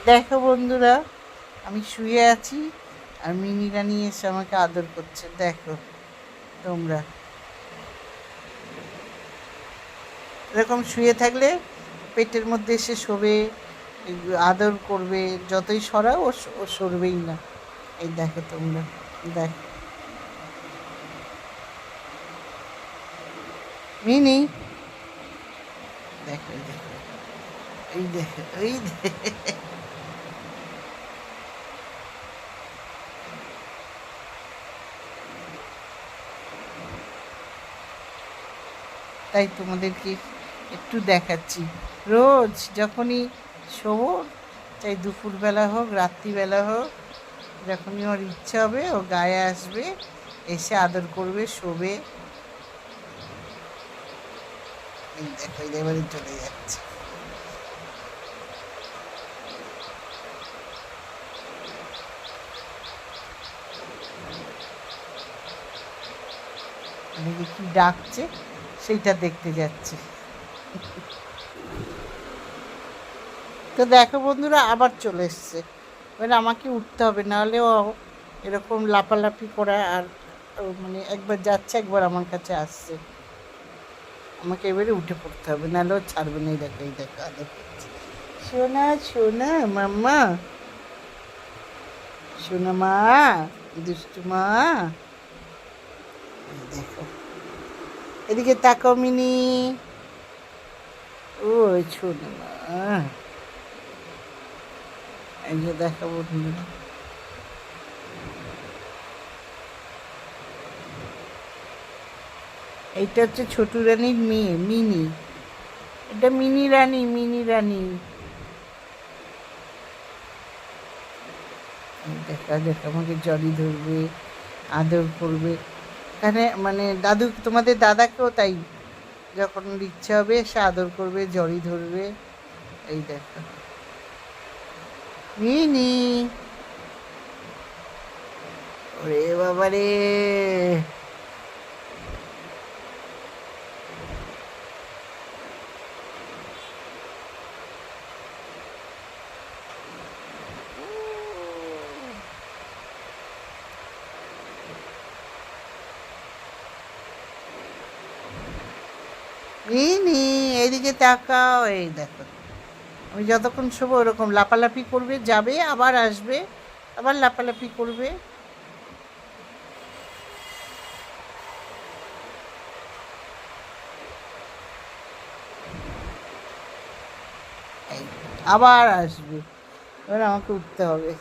দেখো বন্ধুরা, আমি শুয়ে আছি আর মিনি রানী এসে আমাকে আদর করছে। দেখো তোমরা, এরকম শুয়ে থাকলে পেটের মধ্যে এসে শোবে, আদর করবে। যতই সরাও ও সরবেই না। এই দেখো তোমরা, দেখো মিনি, দেখো এই দেখো, এই দেখো, এই দেখো। তাই তোমাদেরকে একটু দেখাচ্ছি। রোজ যখনই শোবো, চাই দুপুরবেলা হোক রাত্রিবেলা হোক, যখনই ওর ইচ্ছা হবে ও গায়ে আসবে, এসে আদর করবে, শোবে। এই দেখো, এবারে চলে যাচ্ছে। আমাকে কি ডাকছে সেইটা দেখতে যাচ্ছে। তো দেখো বন্ধুরা, আবার চলে এসছে। এবার আমাকে উঠতে হবে, নাহলে ও এরকম লাফালাফি করা আর মানে একবার যাচ্ছে একবার আমার কাছে আসছে। আমাকে এবারে উঠে পড়তে হবে, নাহলে ও ছাড়বে না। এই দেখো, এই দেখো আদর করছে। সোনা সোনা মাম্মা, সোনা মা, দুষ্টু মা। দেখো, এদিকে তাকাও মিনি। ও সোনা মা, এই যে দেখো বন্ধুরা, এইটা হচ্ছে ছোটু রানীর মেয়ে মিনি। এটা মিনি রানী, মিনি রানী। দেখা দেখ, আমাকে জড়ি ধরবে, আদর করবে। এখানে মানে দাদু, তোমাদের দাদাকেও তাই, যখন ইচ্ছা হবে সে আদর করবে, জড়ি ধরবে। এই দেখো মিনি, ওরে বাবা রে। মিনি, এদিকে তাকাও। এই দেখো, আমি যতক্ষণ শোবো ওরকম লাপালাপি করবে, যাবে আবার আসবে, আবার লাপালাপি করবে। এই আবার আসবে। এবার আমাকে উঠতে হবে।